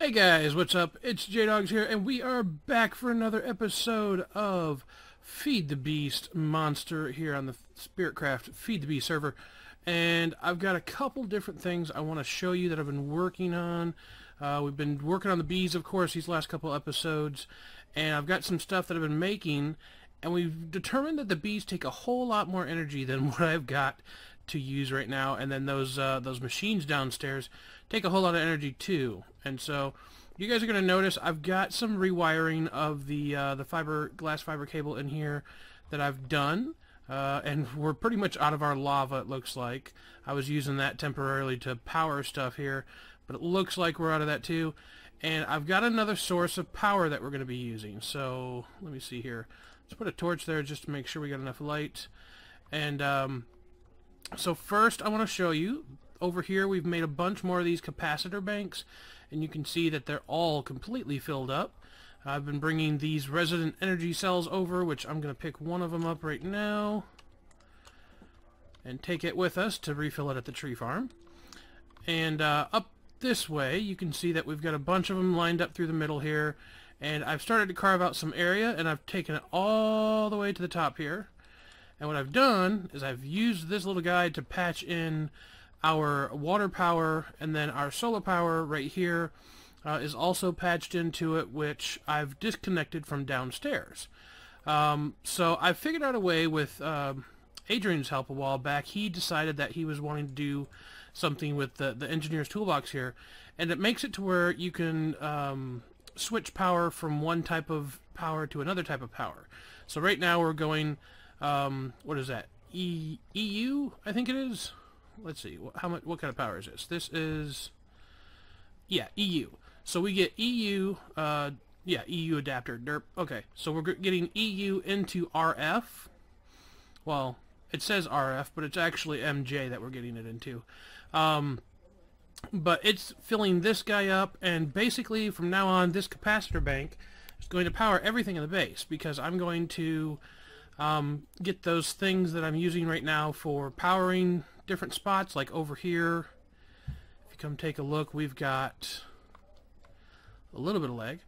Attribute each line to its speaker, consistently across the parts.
Speaker 1: Hey guys, what's up? It's JDawgs here, and we are back for another episode of Feed the Beast Monster here on the Spiritcraft FTB server. And I've got a couple different things I want to show you that I've been working on. We've been working on the bees, of course, these last couple episodes, and I've got some stuff that I've been making, and we've determined that the bees take a whole lot more energy than what I've got to use right now, and then those machines downstairs take a whole lot of energy too. And so you guys are going to notice I've got some rewiring of the glass fiber cable in here that I've done, and we're pretty much out of our lava, it looks like. I was using that temporarily to power stuff here, but it looks like we're out of that too. And I've got another source of power that we're going to be using. So let me see here. Let's put a torch there just to make sure we got enough light. And so first I want to show you, over here we've made a bunch more of these capacitor banks, and you can see that they're all completely filled up. I've been bringing these resident energy cells over, which I'm going to pick one of them up right now and take it with us to refill it at the tree farm. And up this way you can see that we've got a bunch of them lined up through the middle here, and I've started to carve out some area, and I've taken it all the way to the top here. And what I've done is I've used this little guy to patch in our water power, and then our solar power right here is also patched into it, which I've disconnected from downstairs. So I figured out a way with Adrian's help a while back. He decided that he was wanting to do something with the engineer's toolbox here, and it makes it to where you can switch power from one type of power to another type of power. So right now we're going what is that? EU, I think it is. Let's see, what kind of power is this? This is, yeah, EU. So we get EU, yeah, EU adapter. Derp. Okay, so we're getting EU into RF. Well, it says RF, but it's actually MJ that we're getting it into. But it's filling this guy up, and basically from now on, this capacitor bank is going to power everything in the base, because I'm going to get those things that I'm using right now for powering different spots, like over here. If you come take a look, we've got a little bit of lag.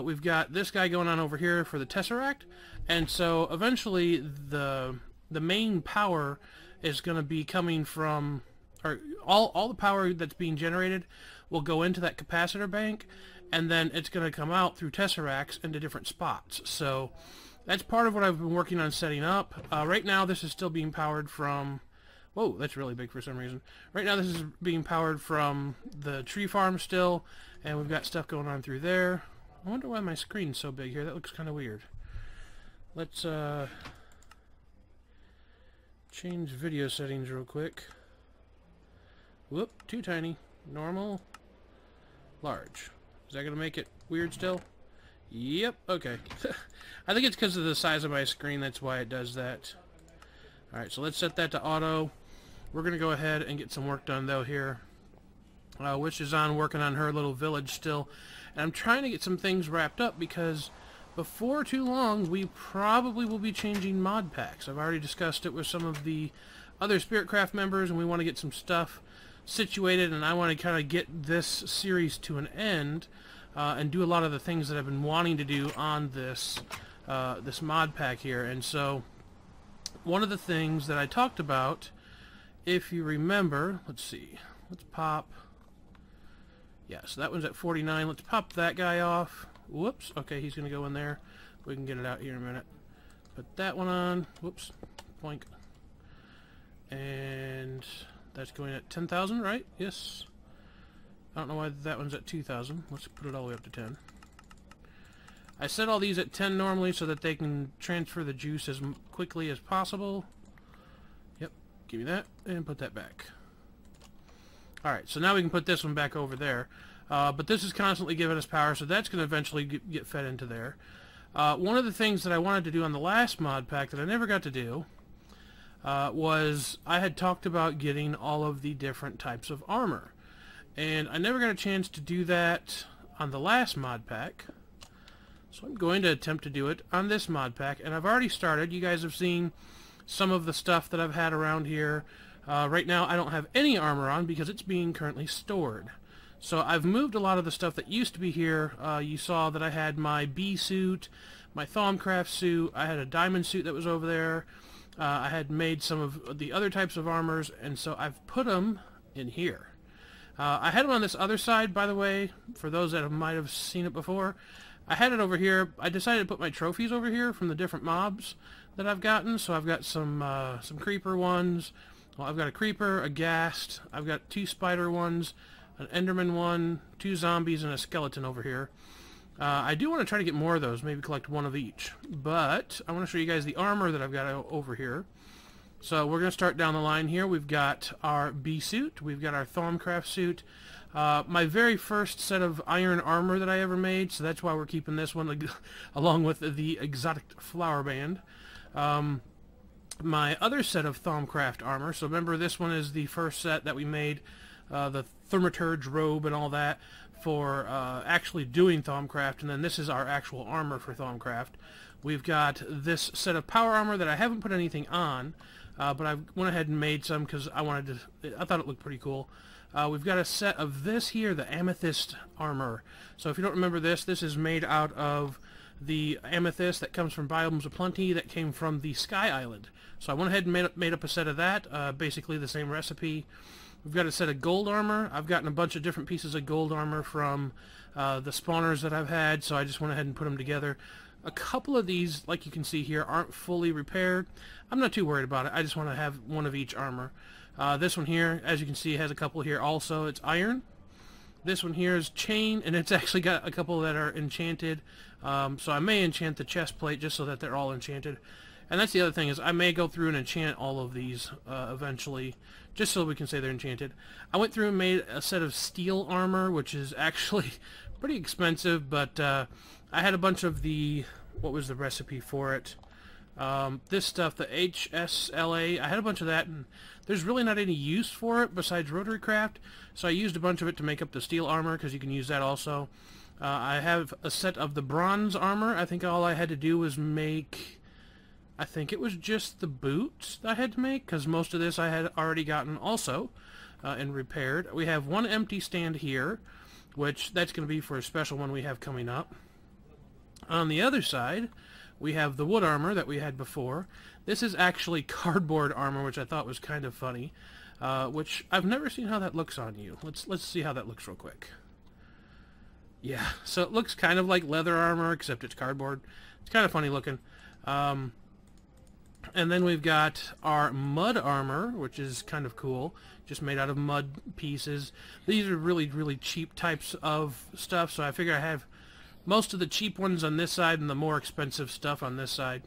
Speaker 1: We've got this guy going on over here for the Tesseract, and so eventually the main power is going to be coming from, or all the power that's being generated will go into that capacitor bank, and then it's going to come out through Tesseracts into different spots. So that's part of what I've been working on setting up. Right now this is still being powered from, whoa, that's really big for some reason. Right now this is being powered from the tree farm still, and we've got stuff going on through there. I wonder why my screen's so big here. That looks kind of weird. Let's change video settings real quick. Whoop, too tiny. Normal, large. Is that going to make it weird still? Yep, okay. I think it's because of the size of my screen, that's why it does that. Alright, so let's set that to auto. We're going to go ahead and get some work done though here. Wish is on working on her little village still. And I'm trying to get some things wrapped up, because before too long we probably will be changing mod packs. I've already discussed it with some of the other Spiritcraft members, and we want to get some stuff situated, and I want to kind of get this series to an end and do a lot of the things that I've been wanting to do on this this mod pack here. And so one of the things that I talked about, if you remember, let's see, let's pop, yeah, so that one's at 49. Let's pop that guy off. Whoops, okay, he's gonna go in there. We can get it out here in a minute. Put that one on. Whoops, boink. And that's going at 10,000, right? Yes. I don't know why that one's at 2,000. Let's put it all the way up to 10. I set all these at 10 normally so that they can transfer the juice as quickly as possible. Yep, give me that, and put that back. Alright, so now we can put this one back over there. But this is constantly giving us power, so that's going to eventually get fed into there. One of the things that I wanted to do on the last mod pack that I never got to do was I had talked about getting all of the different types of armor. And I never got a chance to do that on the last mod pack. So I'm going to attempt to do it on this mod pack, and I've already started. You guys have seen some of the stuff that I've had around here. Right now I don't have any armor on because it's being currently stored. So I've moved a lot of the stuff that used to be here. You saw that I had my bee suit, my Thaumcraft suit, I had a diamond suit that was over there. I had made some of the other types of armors, and so I've put them in here. I had them on this other side, by the way, for those that might have seen it before. I had it over here. I decided to put my trophies over here from the different mobs that I've gotten. So I've got some creeper ones. Well, I've got a creeper, a ghast, I've got 2 spider ones, an enderman one, 2 zombies, and a skeleton over here. I do want to try to get more of those, maybe collect 1 of each. But I want to show you guys the armor that I've got over here. So we're going to start down the line here. We've got our bee suit, we've got our Thaumcraft suit, my very first set of iron armor that I ever made, so that's why we're keeping this one along with the exotic flower band. My other set of Thaumcraft armor, so remember this one is the first set that we made, the Thaumaturge robe and all that for actually doing Thaumcraft, and then this is our actual armor for Thaumcraft. We've got this set of power armor that I haven't put anything on, but I went ahead and made some because I thought it looked pretty cool. We've got a set of this here, the amethyst armor. So if you don't remember this, this is made out of the amethyst that comes from Biomes of Plenty that came from the Sky Island. So I went ahead and made up a set of that, basically the same recipe. We've got a set of gold armor. I've gotten a bunch of different pieces of gold armor from the spawners that I've had, so I just went ahead and put them together. A couple of these, like you can see here, aren't fully repaired. I'm not too worried about it. I just want to have 1 of each armor. This one here, as you can see, has a couple here also. It's iron. This one here is chain, and it's actually got a couple that are enchanted. So I may enchant the chest plate just so that they're all enchanted. And that's the other thing, is I may go through and enchant all of these eventually, just so we can say they're enchanted. I went through and made a set of steel armor, which is actually pretty expensive, but I had a bunch of the, what was the recipe for it? This stuff, the HSLA, I had a bunch of that, and there's really not any use for it besides rotary craft, so I used a bunch of it to make up the steel armor, because you can use that also. I have a set of the bronze armor. I think all I had to do was make, I think it was just the boots that I had to make, because most of this I had already gotten also and repaired. We have 1 empty stand here, which that's going to be for a special one we have coming up. On the other side, we have the wood armor that we had before. This is actually cardboard armor, which I thought was kind of funny, which I've never seen how that looks on you. Let's see how that looks real quick. Yeah, so it looks kind of like leather armor, except it's cardboard. It's kind of funny looking. And then we've got our mud armor, which is kind of cool, just made out of mud pieces. These are really, really cheap types of stuff, so I figure I have most of the cheap ones on this side and the more expensive stuff on this side.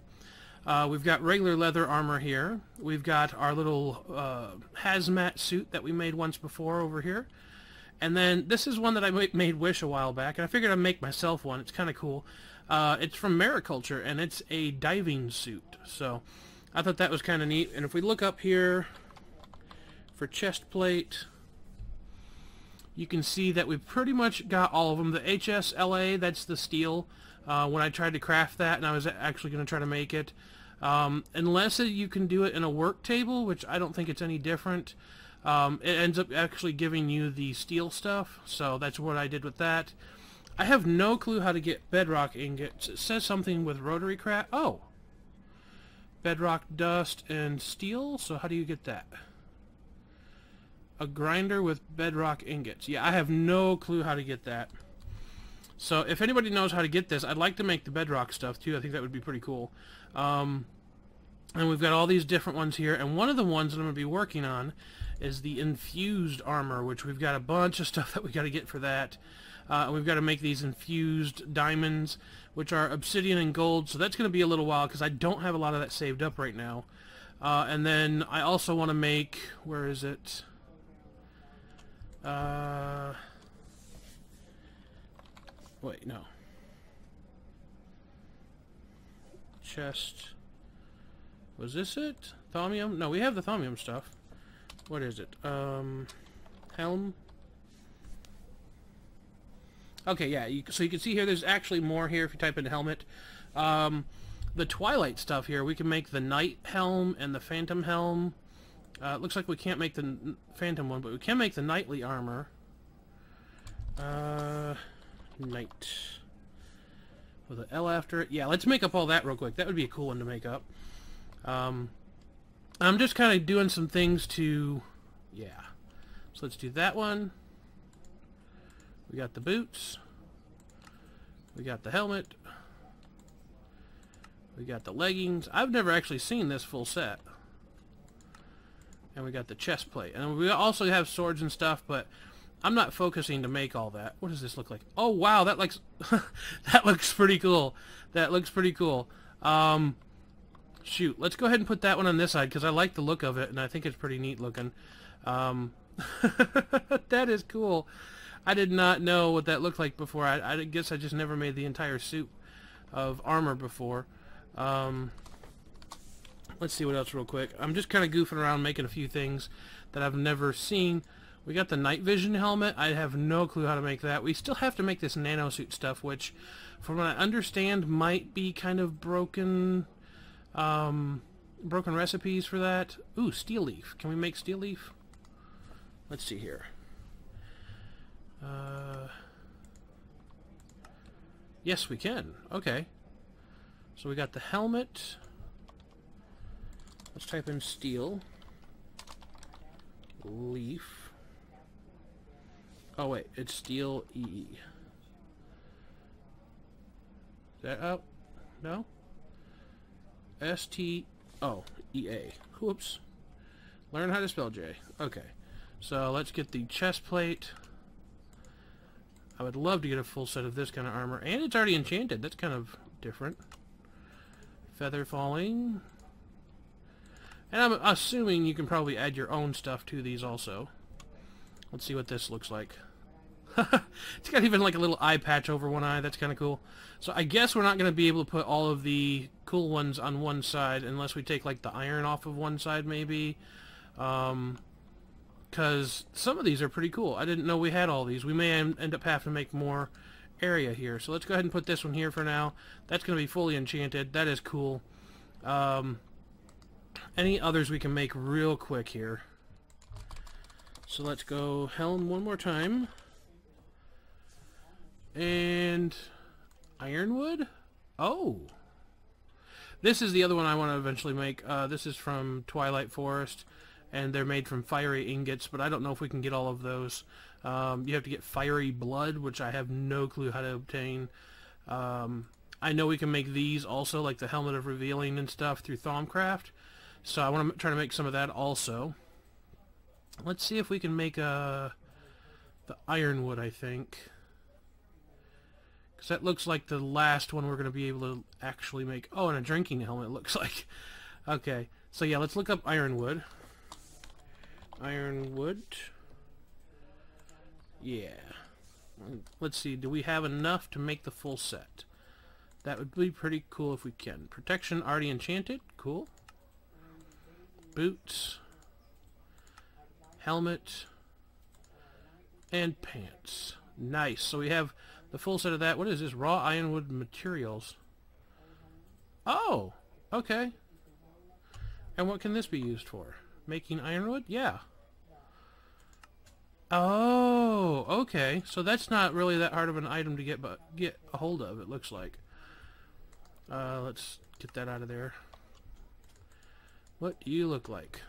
Speaker 1: We've got regular leather armor here. We've got our little hazmat suit that we made once before over here. And then this is one that I made Wish a while back, and I figured I'd make myself one. It's kind of cool. It's from Mariculture, and it's a diving suit. So I thought that was kind of neat. And if we look up here for chest plate, you can see that we've pretty much got all of them. The HSLA, that's the steel. When I tried to craft that, and I was actually going to try to make it, unless you can do it in a work table, which I don't think it's any different, it ends up actually giving you the steel stuff. So that's what I did with that. I have no clue how to get bedrock ingots. It says something with rotary craft. Oh! Bedrock dust and steel, so how do you get that? A grinder with bedrock ingots. Yeah, I have no clue how to get that. So if anybody knows how to get this, I'd like to make the bedrock stuff too. I think that would be pretty cool. And we've got all these different ones here, and one of the ones that I'm going to be working on is the infused armor, which we've got a bunch of stuff that we got to get for that. We've got to make these infused diamonds, which are obsidian and gold, so that's going to be a little while because I don't have a lot of that saved up right now. And then I also want to make, where is it? Wait, no. Chest. Was this it? Thaumium? No, we have the thaumium stuff. What is it? Helm? Okay, yeah, so you can see here there's actually more here if you type in helmet. The Twilight stuff here, we can make the Night Helm and the Phantom Helm. It looks like we can't make the Phantom one, but we can make the Nightly armor. Night. With an L after it. Yeah, let's make up all that real quick. That would be a cool one to make up. I'm just kind of doing some things to... Yeah. So let's do that one. We got the boots. We got the helmet. We got the leggings. I've never actually seen this full set. And we got the chest plate. And we also have swords and stuff, but I'm not focusing to make all that. What does this look like? Oh, wow, that looks that looks pretty cool. That looks pretty cool. Shoot, let's go ahead and put that one on this side because I like the look of it, and I think it's pretty neat looking. That is cool. I did not know what that looked like before. I guess I just never made the entire suit of armor before. Let's see what else real quick. I'm just kind of goofing around making a few things that I've never seen. We got the night vision helmet. I have no clue how to make that. We still have to make this nanosuit stuff, which, from what I understand, might be kind of broken recipes for that. Ooh, steel leaf. Can we make steel leaf? Let's see here. Yes, we can. Okay. So we got the helmet. Let's type in steel. Leaf. Oh wait, it's steel EE. Is that out? No? STOEA. Whoops. Learn how to spell J. Okay. So let's get the chest plate. I would love to get a full set of this kind of armor. And it's already enchanted. That's kind of different. Feather falling. And I'm assuming you can probably add your own stuff to these also. Let's see what this looks like. It's got even like a little eye patch over one eye. That's kind of cool. So I guess we're not going to be able to put all of the cool ones on one side unless we take like the iron off of one side maybe. Because some of these are pretty cool. I didn't know we had all these. We may end up having to make more area here. So let's go ahead and put this one here for now. That's going to be fully enchanted. That is cool. Any others we can make real quick here. So let's go helm one more time. And ironwood? Oh! This is the other one I want to eventually make. This is from Twilight Forest, and they're made from fiery ingots, but I don't know if we can get all of those. You have to get fiery blood, which I have no clue how to obtain. I know we can make these also, like the Helmet of Revealing and stuff, through Thaumcraft. So I want to try to make some of that also. Let's see if we can make the ironwood, I think. Because that looks like the last one we're going to be able to actually make. Oh, and a drinking helmet, it looks like. Okay, so yeah, let's look up ironwood. Ironwood. Yeah. Let's see, do we have enough to make the full set? That would be pretty cool if we can. Protection already enchanted. Cool. Boots. Helmet. And pants. Nice. So we have the full set of that. What is this? Raw ironwood materials. Oh! Okay. And what can this be used for? Making ironwood? Yeah. Oh, okay. So that's not really that hard of an item to get a hold of, it looks like. Let's get that out of there. What do you look like?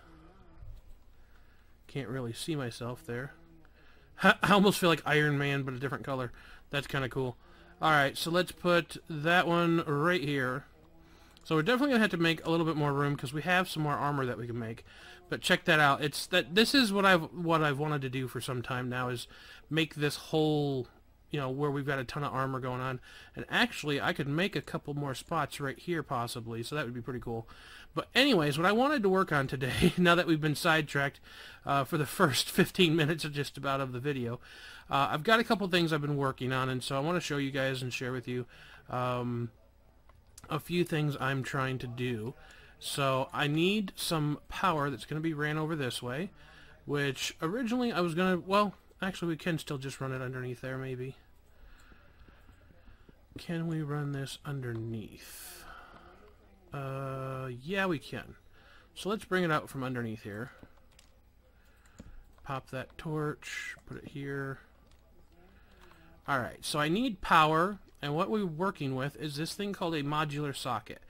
Speaker 1: Can't really see myself there. I almost feel like Iron Man, but a different color. That's kind of cool. Alright, so let's put that one right here. So we're definitely going to have to make a little bit more room because we have some more armor that we can make. But check that out. This is what I've wanted to do for some time now, is make this whole, you know, where we've got a ton of armor going on. And actually, I could make a couple more spots right here possibly, so that would be pretty cool. But anyways, what I wanted to work on today, now that we've been sidetracked for the first 15 minutes of just about of the video, I've got a couple things I've been working on, and so I want to show you guys and share with you a few things I'm trying to do. So I need some power that's going to be ran over this way, which originally I was going to, well, actually we can still just run it underneath there maybe. Can we run this underneath? Yeah, we can. So let's bring it out from underneath here. Pop that torch, put it here. Alright, so I need power, and what we're working with is this thing called a modular socket.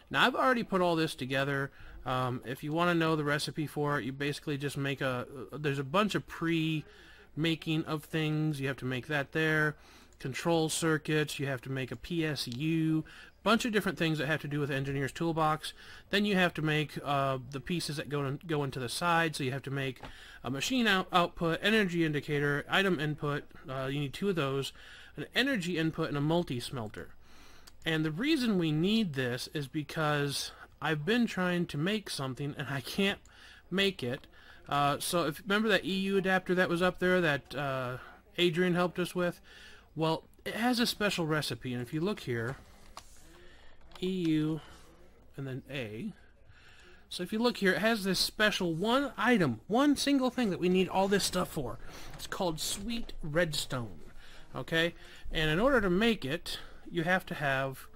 Speaker 1: Now I've already put all this together. If you want to know the recipe for it, you basically just make there's a bunch of pre-making of things. You have to make that there. Control circuits, you have to make a PSU, bunch of different things that have to do with Engineer's Toolbox. Then you have to make the pieces that go into the side, so you have to make a machine output, energy indicator, item input, you need 2 of those, an energy input, and a multi-smelter. And the reason we need this is because I've been trying to make something and I can't make it. So if remember that EU adapter that was up there that Adrian helped us with? Well, it has a special recipe, and if you look here, EU and then A. So if you look here, it has this special one item, one single thing that we need all this stuff for. It's called sweet redstone. Okay? And in order to make it, you have to have,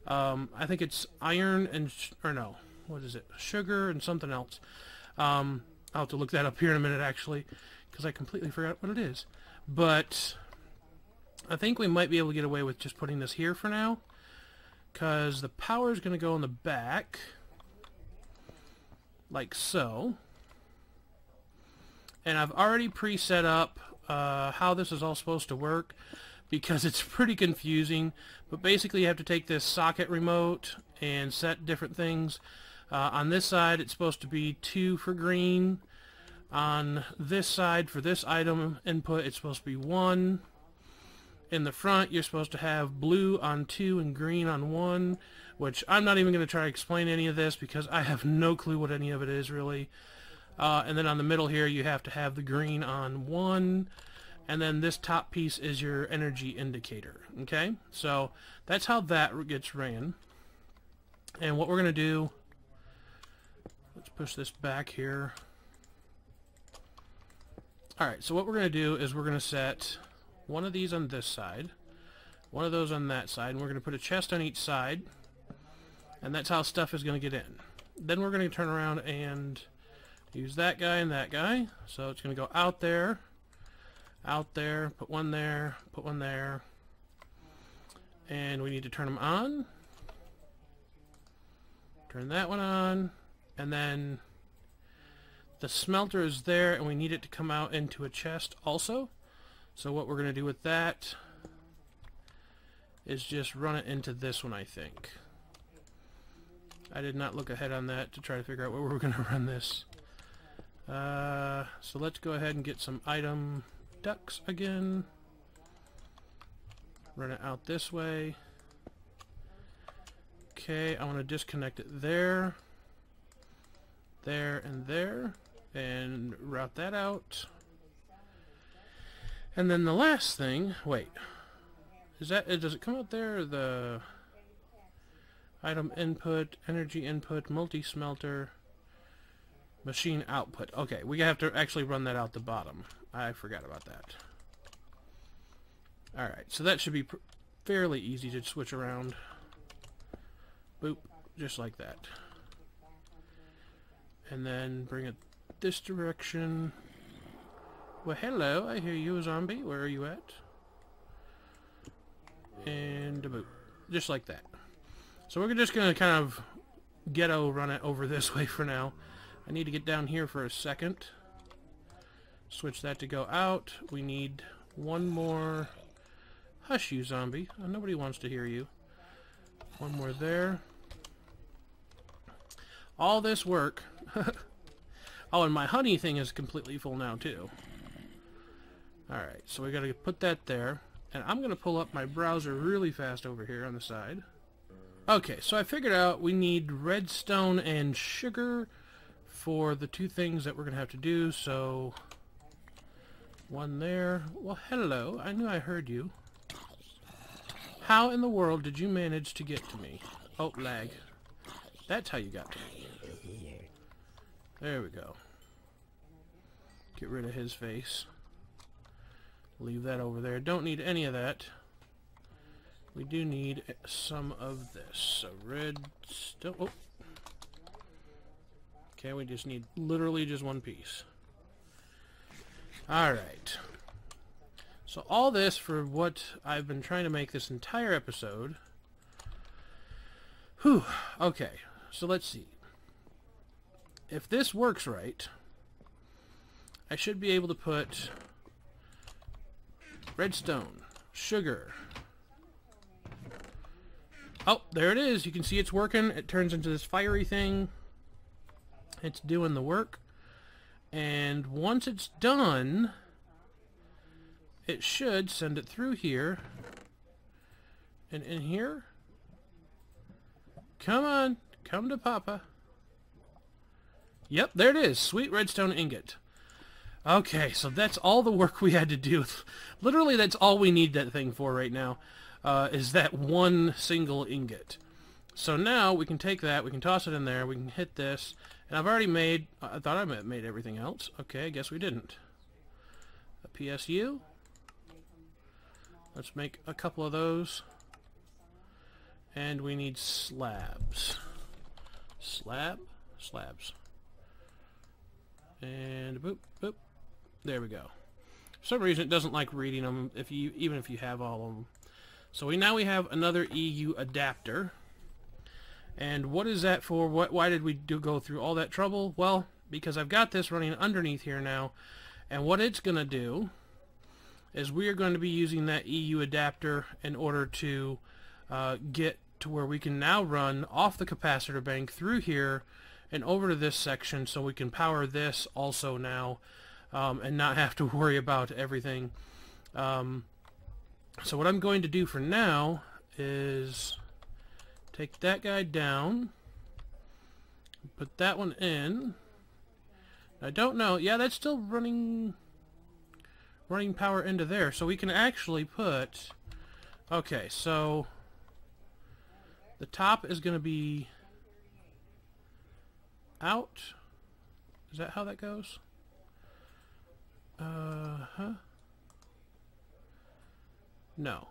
Speaker 1: I think it's iron and, or no, what is it? Sugar and something else. I'll have to look that up here in a minute, actually, because I completely forgot what it is. But I think we might be able to get away with just putting this here for now, because the power is going to go in the back, like so. And I've already pre-set up how this is all supposed to work, because it's pretty confusing. But basically you have to take this socket remote and set different things. On this side it's supposed to be 2 for green. On this side for this item input it's supposed to be 1. In the front you're supposed to have blue on 2 and green on 1, which I'm not even going to try to explain any of this because I have no clue what any of it is really. And then on the middle here you have to have the green on 1. And then this top piece is your energy indicator. Okay, so that's how that gets ran. And what we're going to do, let's push this back here. Alright, so what we're going to do is we're going to set one of these on this side, one of those on that side, and we're going to put a chest on each side. And that's how stuff is going to get in. Then we're going to turn around and use that guy and that guy. So it's going to go out there, put one there, put one there, and we need to turn them on. Turn that one on, and then the smelter is there, and we need it to come out into a chest also. So what we're going to do with that is just run it into this one, I think. I did not look ahead on that to try to figure out where we're going to run this. So let's go ahead and get some item ducks again. Run it out this way. Okay, I want to disconnect it there, there, and there, and route that out. And then the last thing, wait, is that, does it come out there, the item input, energy input, multi-smelter, machine output. Okay, we have to actually run that out the bottom. I forgot about that. Alright, so that should be fairly easy to switch around. Boop, just like that. And then bring it this direction. Well, hello, I hear you, zombie. Where are you at? And a boop. Just like that. So we're just going to kind of ghetto run it over this way for now. I need to get down here for a second. Switch that to go out. We need one more. Hush you, zombie. Nobody wants to hear you. One more there. All this work. Oh, and my honey thing is completely full now, too. Alright, so we gotta put that there. And I'm gonna pull up my browser really fast over here on the side. Okay, so I figured out we need redstone and sugar for the 2 things that we're gonna have to do, so one there. Well, hello, I knew I heard you. How in the world did you manage to get to me? Oh, lag. That's how you got to me. There we go. Get rid of his face. Leave that over there. Don't need any of that. We do need some of this. So redstone. Oh. Okay, we just need literally just one piece. Alright. So all this for what I've been trying to make this entire episode. Whew. Okay, so let's see. If this works right, I should be able to put redstone, sugar. Oh, there it is. You can see it's working. It turns into this fiery thing. It's doing the work. And once it's done, it should send it through here. And in here. Come on. Come to Papa. Yep, there it is. Sweet redstone ingot. Okay, so that's all the work we had to do. Literally, that's all we need that thing for right now, is that one single ingot. So now we can take that, we can toss it in there, we can hit this, and I've already made, I thought I made everything else. Okay, I guess we didn't. A PSU. Let's make a couple of those. And we need slabs. Slabs. And boop, boop. There we go. For some reason it doesn't like reading them even if you have all of them. So now we have another EU adapter. And what is that for? Why did we go through all that trouble? Well, because I've got this running underneath here now. And what it's going to do is we are going to be using that EU adapter in order to get to where we can now run off the capacitor bank through here and over to this section so we can power this also now and not have to worry about everything. So what I'm going to do for now is take that guy down, put that one in. I don't know. Yeah, that's still running power into there. So we can actually put... Okay, so the top is going to be out. Is that how that goes? No.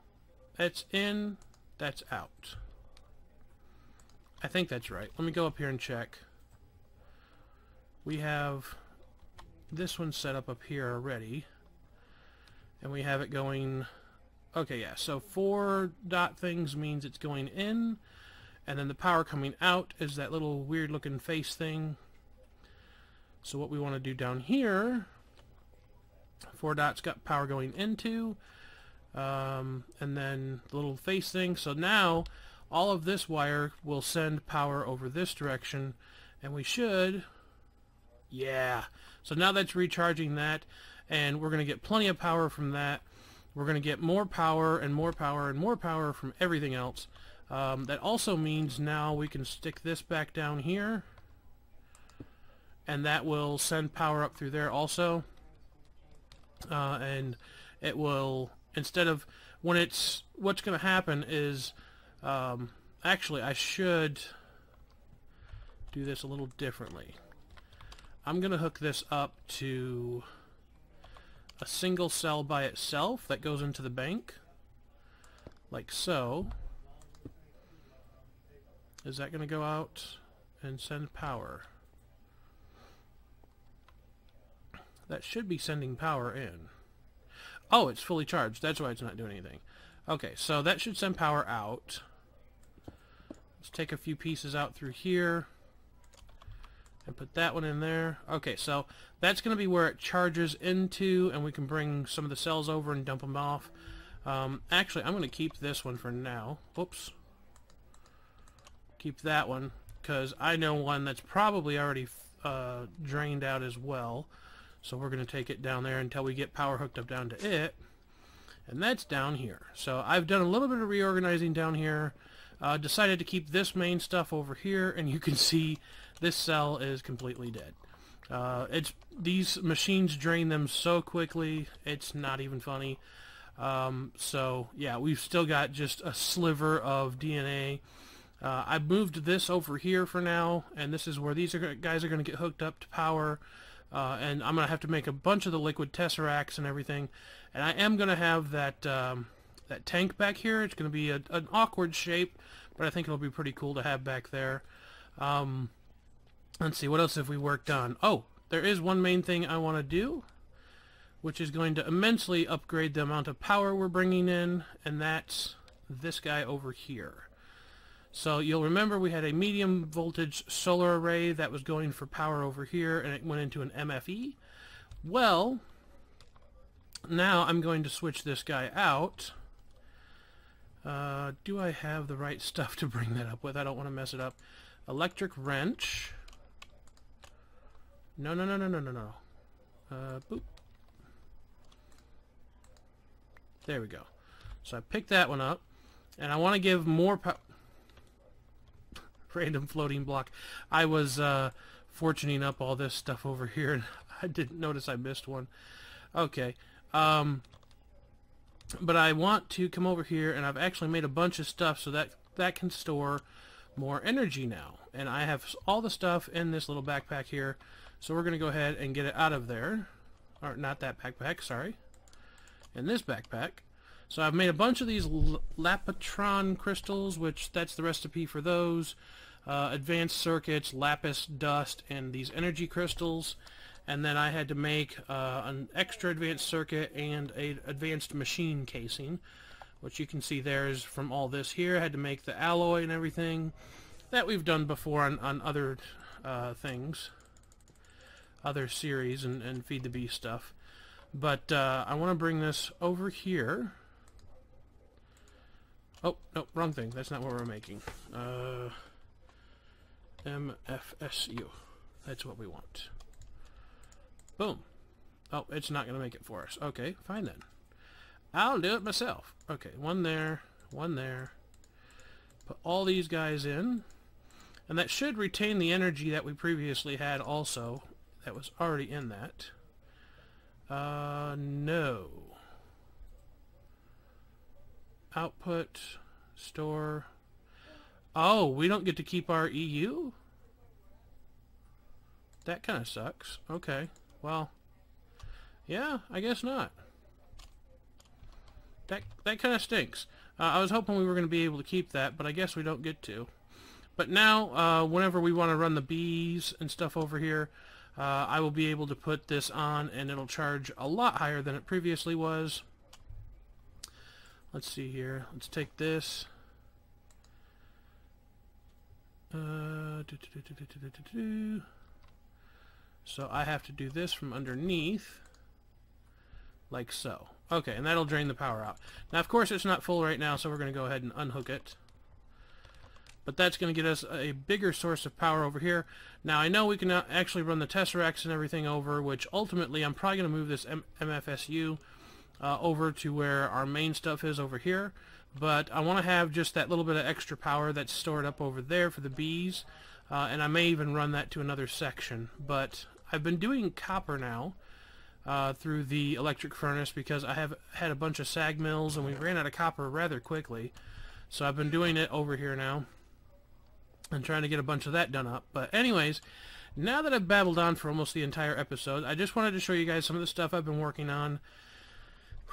Speaker 1: That's in, that's out. I think that's right. Let me go up here and check. We have this one set up here already. And we have it going... Okay, yeah, so 4 dot things means it's going in. And then the power coming out is that little weird looking face thing. So what we want to do down here, 4 dots got power going into, and then the little face thing. So now all of this wire will send power over this direction, and we should, yeah. So now that's recharging that, and we're going to get plenty of power from that. We're going to get more power and more power and more power from everything else. That also means now we can stick this back down here, and that will send power up through there also. And it will, instead of, when it's, what's going to happen is, actually I should do this a little differently. I'm going to hook this up to a single cell by itself that goes into the bank, like so. Is that going to go out and send power? That should be sending power in. Oh, it's fully charged. That's why it's not doing anything. Okay, so that should send power out. Let's take a few pieces out through here and put that one in there. Okay, so that's going to be where it charges into, and we can bring some of the cells over and dump them off. Actually, I'm going to keep this one for now. Whoops. Keep that one, because I know one that's probably already drained out as well. So we're going to take it down there until we get power hooked up down to it. And that's down here. So I've done a little bit of reorganizing down here. Decided to keep this main stuff over here, and you can see this cell is completely dead. These machines drain them so quickly, it's not even funny. So yeah, we've still got just a sliver of DNA. I moved this over here for now, and this is where these guys are going to get hooked up to power. And I'm going to have to make a bunch of the liquid tesseracts and everything. And I am going to have that that tank back here. It's going to be an awkward shape, but I think it'll be pretty cool to have back there. Let's see, what else have we worked on? Oh, there is one main thing I want to do, which is going to immensely upgrade the amount of power we're bringing in, and that's this guy over here. So you'll remember we had a medium voltage solar array that was going for power over here, and it went into an MFE. Well, now I'm going to switch this guy out. Do I have the right stuff to bring that up with? I don't want to mess it up. Electric wrench. No. Boop. There we go. So I picked that one up, and I want to give more power. Random floating block. I was fortuning up all this stuff over here, and I didn't notice I missed one. Okay. But I want to come over here, and I've actually made a bunch of stuff so that can store more energy now. And I have all the stuff in this little backpack here, so we're going to go ahead and get it out of there. Or not that backpack, sorry. In this backpack. So I've made a bunch of these Lapitron crystals, which that's the recipe for those. Advanced circuits, lapis dust, and these energy crystals. And then I had to make an extra advanced circuit and a advanced machine casing, which you can see there is from all this here. I had to make the alloy and everything that we've done before on other things, other series and Feed the Beast stuff. But I want to bring this over here. Oh, no, wrong thing. That's not what we're making. MFSU. That's what we want. Boom. Oh, it's not going to make it for us. Okay, fine then. I'll do it myself. Okay, one there, one there. Put all these guys in. And that should retain the energy that we previously had also. That was already in that. No. Output, store. Oh, we don't get to keep our EU? That kind of sucks. Okay, well, yeah, I guess not. That kind of stinks. I was hoping we were going to be able to keep that, but I guess we don't get to. But now, whenever we want to run the bees and stuff over here, I will be able to put this on, and it'll charge a lot higher than it previously was. Let's see here. Let's take this. So I have to do this from underneath, like so. Okay, and that'll drain the power out. Now, of course, it's not full right now, so we're going to go ahead and unhook it. But that's going to get us a bigger source of power over here. Now, I know we can actually run the Tesseracts and everything over, which ultimately I'm probably going to move this MFSU over to where our main stuff is over here. But I want to have just that little bit of extra power that's stored up over there for the bees. And I may even run that to another section. But I've been doing copper now through the electric furnace because I have had a bunch of sag mills and we ran out of copper rather quickly. So I've been doing it over here now and trying to get a bunch of that done up. But anyways, now that I've babbled on for almost the entire episode, I just wanted to show you guys some of the stuff I've been working on.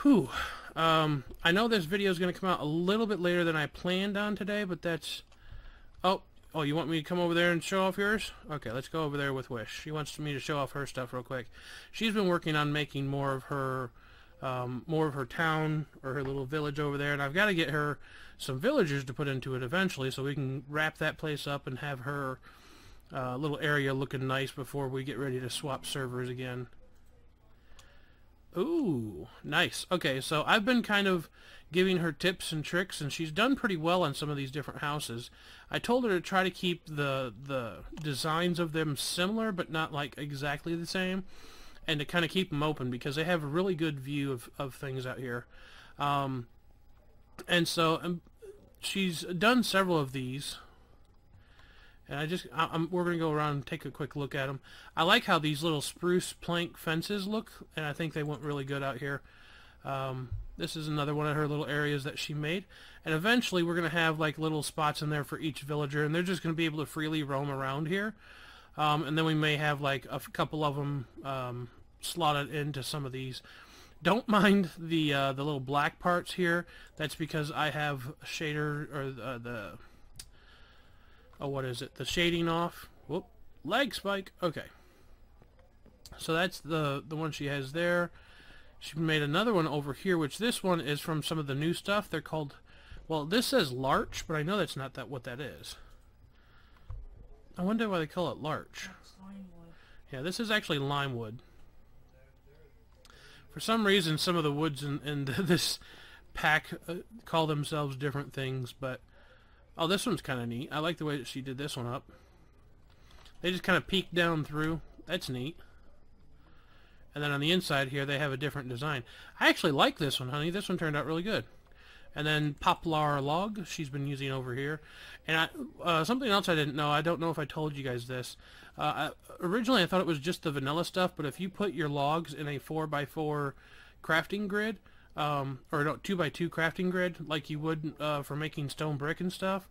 Speaker 1: Whew. I know this video is going to come out a little bit later than I planned on today, but that's... Oh, you want me to come over there and show off yours? Okay, let's go over there with Wish. She wants me to show off her stuff real quick. She's been working on making more of her town, or her little village over there, and I've got to get her some villagers to put into it eventually so we can wrap that place up and have her little area looking nice before we get ready to swap servers again. Ooh, nice. Okay, so I've been kind of giving her tips and tricks, and she's done pretty well on some of these different houses. I told her to try to keep the designs of them similar, but not like exactly the same, and to kind of keep them open because they have a really good view of things out here. And so she's done several of these. And we're going to go around and take a quick look at them. I like how these little spruce plank fences look, and I think they went really good out here. This is another one of her little areas that she made. And eventually we're going to have like little spots in there for each villager, and they're just going to be able to freely roam around here. And then we may have like a couple of them slotted into some of these. Don't mind the little black parts here. That's because I have a shader, or what is it? The shading off. Whoop. Lag spike. Okay. So that's the one she has there. She made another one over here, which this one is from some of the new stuff. They're called, well, this says larch, but I know that's not what that is. I wonder why they call it larch. Yeah, this is actually lime wood. For some reason, some of the woods in this pack call themselves different things, but... Oh, this one's kind of neat. I like the way that she did this one up. They just kind of peek down through. That's neat. And then on the inside here, they have a different design. I actually like this one, honey. This one turned out really good. And then poplar log she's been using over here. And something else I didn't know, I don't know if I told you guys this. Originally I thought it was just the vanilla stuff, but if you put your logs in a 4x4 crafting grid, or no, 2x2 crafting grid, like you would for making stone brick and stuff,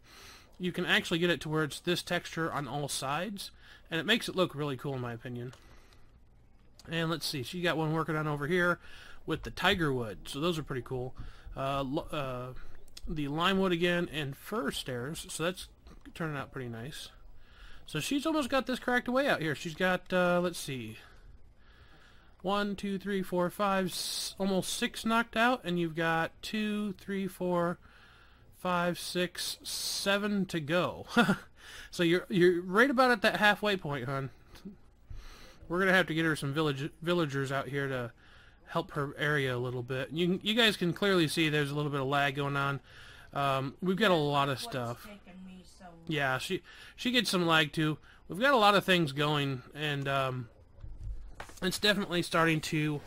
Speaker 1: you can actually get it to where it's this texture on all sides, and it makes it look really cool in my opinion. And let's see, she got one working on over here with the tiger wood, so those are pretty cool. The lime wood again and fir stairs, so that's turning out pretty nice. So she's almost got this cracked away out here. She's got, let's see, 1, 2, 3, 4, 5, almost 6 knocked out, and you've got 2, 3, 4, 5, 6, 7 to go. So you're right about at that halfway point, hon. We're gonna have to get her some villagers out here to help her area a little bit. You guys can clearly see there's a little bit of lag going on. We've got a lot of stuff. Yeah, she gets some lag too. We've got a lot of things going, and it's definitely starting to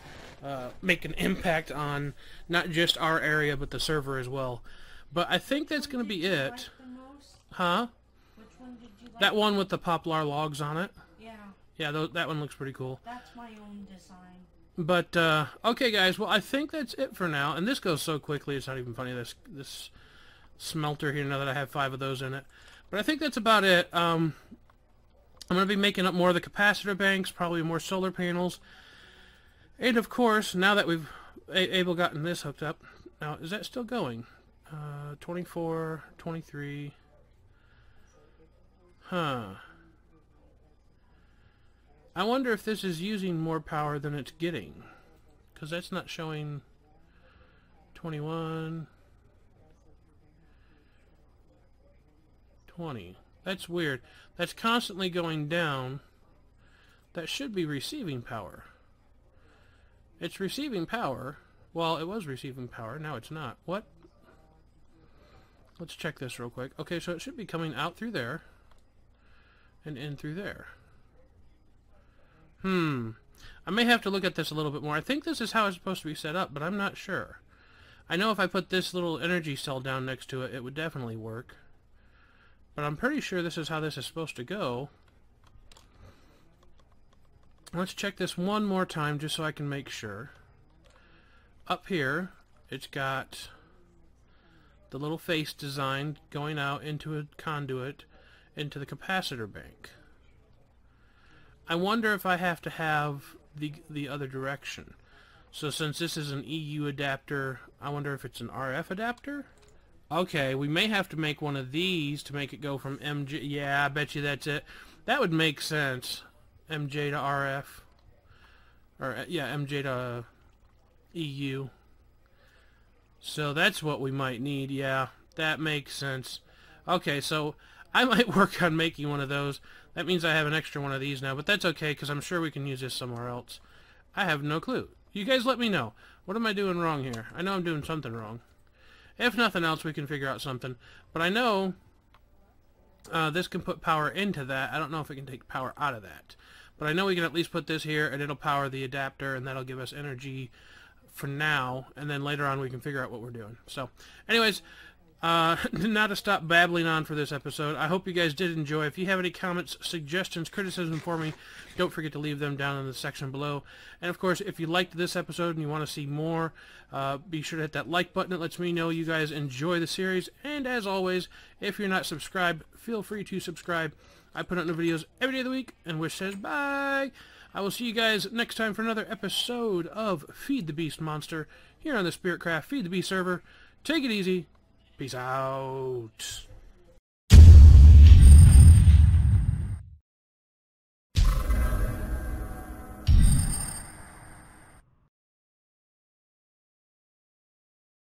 Speaker 1: make an impact on not just our area but the server as well. But I think that's going to be it. Huh? Which one did you like? That one with the poplar logs on it. Yeah. Yeah, that one looks pretty cool. That's my own design. But okay, guys. Well, I think that's it for now. And this goes so quickly; it's not even funny. This smelter here. Now that I have 5 of those in it. But I think that's about it. I'm going to be making up more of the capacitor banks, probably more solar panels. And of course, now that we've gotten this hooked up, now is that still going? 24, 23. Huh. I wonder if this is using more power than it's getting. Because that's not showing 21, 20. That's weird. That's constantly going down. That should be receiving power. It's receiving power. Well, it was receiving power. Now it's not. What? Let's check this real quick. Okay, so it should be coming out through there and in through there. I may have to look at this a little bit more. I think this is how it's supposed to be set up, but I'm not sure. I know if I put this little energy cell down next to it, it would definitely work. But I'm pretty sure this is how this is supposed to go. Let's check this one more time just so I can make sure. Up here, it's got the little face design going out into a conduit into the capacitor bank. I wonder if I have to have the other direction. So since this is an EU adapter, I wonder if it's an RF adapter? Okay, we may have to make one of these to make it go from MJ. Yeah, I bet you that's it. That would make sense. MJ to RF. Or, yeah, MJ to EU. So that's what we might need. Yeah, that makes sense. Okay, so I might work on making one of those. That means I have an extra one of these now, but that's okay because I'm sure we can use this somewhere else. I have no clue. You guys let me know. What am I doing wrong here? I know I'm doing something wrong. If nothing else, we can figure out something. But I know this can put power into that. I don't know if it can take power out of that. But I know we can at least put this here, and it'll power the adapter, and that'll give us energy for now. And then later on, we can figure out what we're doing. So, anyways, not to stop babbling on for this episode. I hope you guys did enjoy. If you have any comments, suggestions, criticism for me, don't forget to leave them down in the section below. And of course, if you liked this episode and you want to see more, be sure to hit that like button. It lets me know you guys enjoy the series. And as always, if you're not subscribed, feel free to subscribe. I put out new videos every day of the week, and Wish says bye. I will see you guys next time for another episode of Feed the Beast Monster here on the Spiritcraft FTB server. Take it easy. Peace out.